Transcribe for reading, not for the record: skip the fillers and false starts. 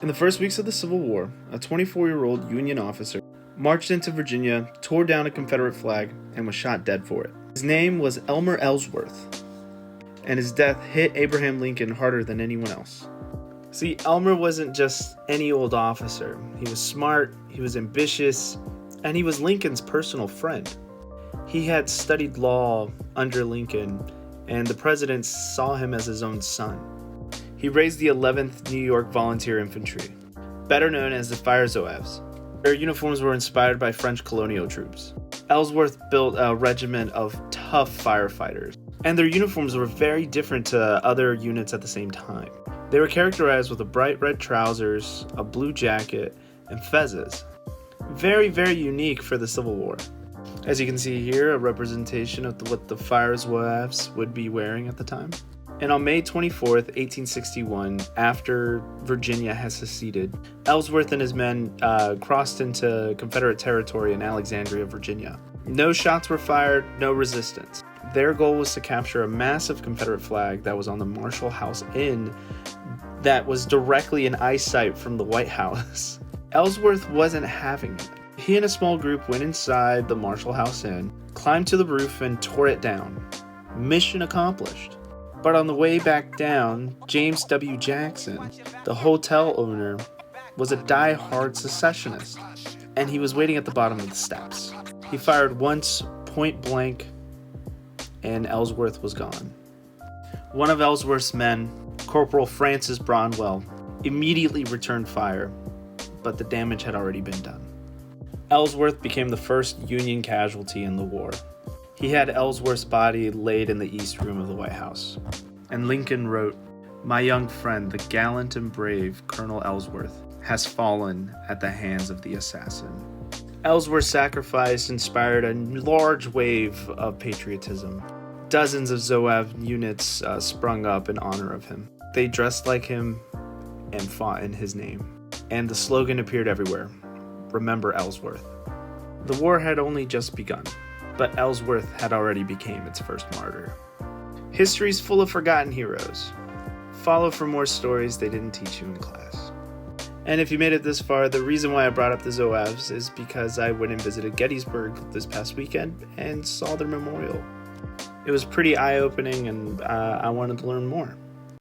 In the first weeks of the Civil War, a 24-year-old Union officer marched into Virginia, tore down a Confederate flag, and was shot dead for it. His name was Elmer Ellsworth, and his death hit Abraham Lincoln harder than anyone else. See, Elmer wasn't just any old officer. He was smart, he was ambitious, and he was Lincoln's personal friend. He had studied law under Lincoln, and the president saw him as his own son. He raised the 11th New York Volunteer Infantry, better known as the Fire Zouaves. Their uniforms were inspired by French colonial troops. Ellsworth built a regiment of tough firefighters, and their uniforms were very different to other units at the same time. They were characterized with a bright red trousers, a blue jacket, and fezzes. Very, very unique for the Civil War. As you can see here, a representation of what the Fire Zouaves would be wearing at the time. And on May 24th, 1861, after Virginia had seceded, Ellsworth and his men crossed into Confederate territory in Alexandria, Virginia. No shots were fired, no resistance. Their goal was to capture a massive Confederate flag that was on the Marshall House Inn that was directly in eyesight from the White House. Ellsworth wasn't having it. He and a small group went inside the Marshall House Inn, climbed to the roof, and tore it down. Mission accomplished. But on the way back down, James W. Jackson, the hotel owner, was a die-hard secessionist, and he was waiting at the bottom of the steps. He fired once, point blank, and Ellsworth was gone. One of Ellsworth's men, Corporal Francis Bronwell, immediately returned fire, but the damage had already been done. Ellsworth became the first Union casualty in the war. He had Ellsworth's body laid in the East Room of the White House. And Lincoln wrote, "My young friend, the gallant and brave Colonel Ellsworth, has fallen at the hands of the assassin." Ellsworth's sacrifice inspired a large wave of patriotism. Dozens of Zouave units sprung up in honor of him. They dressed like him and fought in his name. And the slogan appeared everywhere, "Remember Ellsworth." The war had only just begun, but Ellsworth had already become its first martyr. History's full of forgotten heroes. Follow for more stories they didn't teach you in class. And if you made it this far, the reason why I brought up the Zouaves is because I went and visited Gettysburg this past weekend and saw their memorial. It was pretty eye-opening, and I wanted to learn more.